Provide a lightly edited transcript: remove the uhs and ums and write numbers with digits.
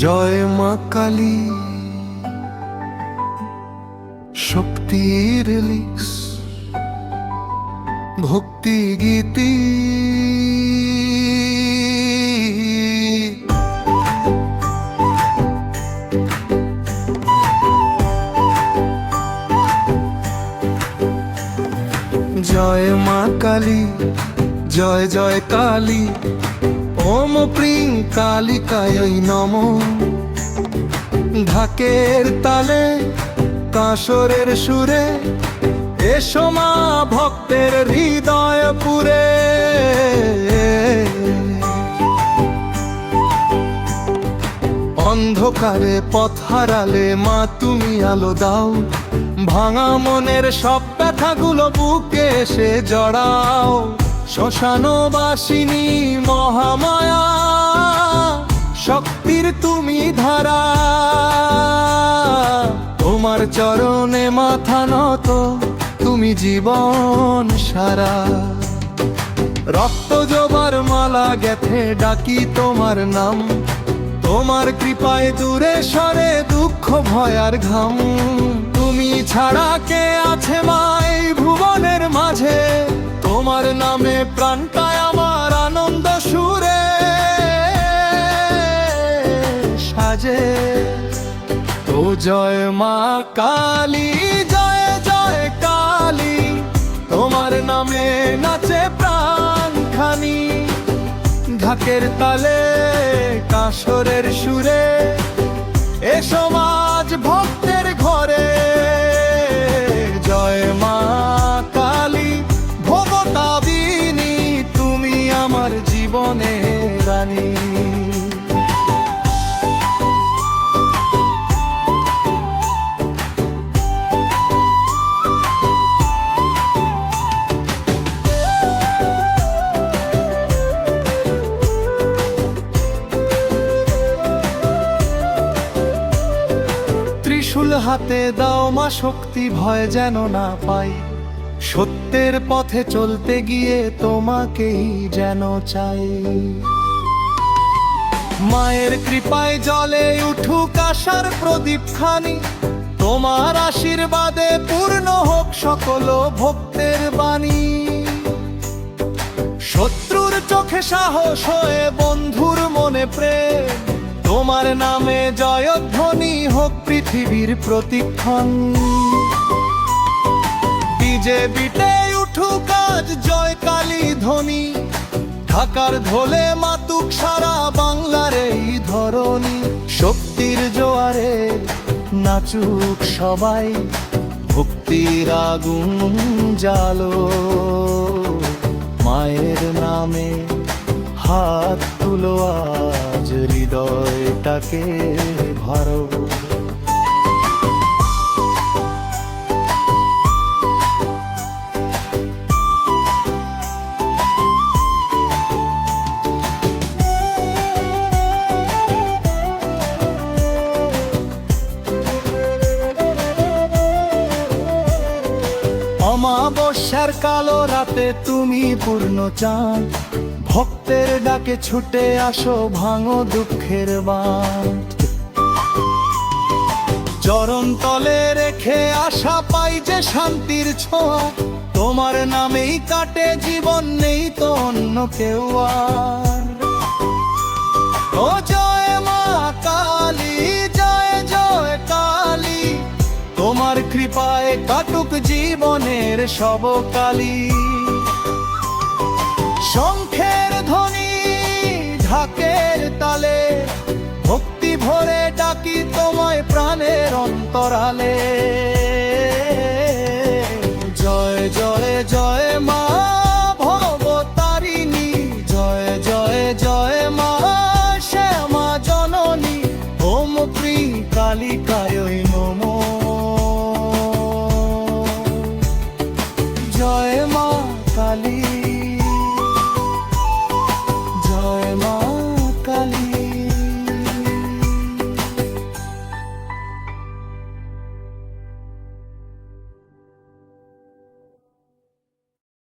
জয় মা কালী, শক্তির লিক্স, ভক্তি গীতি। জয় মা কালী, জয় জয় কালী, ওম প্রিং কালিকায় নমঃ। ঢাকের তালে কাঁসরের সুরে এসো মা ভক্তের হৃদয় পুরে। অন্ধকারে পথ হারালে মা তুমি আলো দাও, ভাঙা মনের সব ব্যথাগুলো বুকে এসে জড়াও। শ্মশানবাসিনী মহামায়া, শক্তির তুমি ধারা, তোমার চরণে মাথা নত, তুমি জীবন সারা। রক্ত জবার মালা গেথে ডাকি তোমার নাম, তোমার কৃপায় দূরে সরে দুঃখ ভয় আর ঘাম। তুমি ছাড়া কে আছে মা এই ভুবনের মাঝে, তোমার নামে প্রাণটায় আমার আনন্দ সুরে সাজে। ও জয় মা কালী, জয় জয় কালী, তোমার নামে নাচে প্রাণখানি। ঢাকের তালে কাঁসরের সুরে এসো আজ ভক্তের ঘরে। জয় মা কালী ভবতাবিনী, তুমি আমার জীবনের রানী। ত্রিশূল হাতে দাও মা শক্তি, ভয় যেন না পাই। সত্যের পথে চলতে গিয়ে তোমাকেই যেন চাই। মায়ের কৃপায় জলে উঠুক আশার প্রদীপ খানি, তোমার আশীর্বাদে পূর্ণ হোক সকল ভক্তের বাণী। শত্রুর চোখে সাহস হয়ে বন্ধুর মনে প্রেম, তোমার নামে জয়ধ্বনি হোক পৃথিবীর প্রতিক্ষণ। ডিজে বিটে উঠুক আজ জয় কালী ধ্বনি, ঢাকার ঢোলে মাতুক সারা বাংলার এই ধরণী। শক্তির জোয়ারে নাচুক সবাই, ভক্তির আগুন জালো। মায়ের নামে হাত তুলো আজ, হৃদয়টাকে ভরো। অমাবস্যার কালো রাতে তুমি পূর্ণ চাঁদ, ভক্তের ডাকে ছুটে আসো ভাঙো দুঃখের বাঁধ। চরণ তলে রেখে আশা পাই যে শান্তির ছোঁয়া, তোমার নামেই কাটে জীবন, নেই তো অন্য কেউ আর। ও জয় মা কালী, জয় জয় কালী, তোমার কৃপায় কাটুক জীবনের সব কালী। শঙ্খের ধ্বনি ঢাকের তালে, ভক্তি ভরে ডাকি তোমায় প্রাণের অন্তরালে।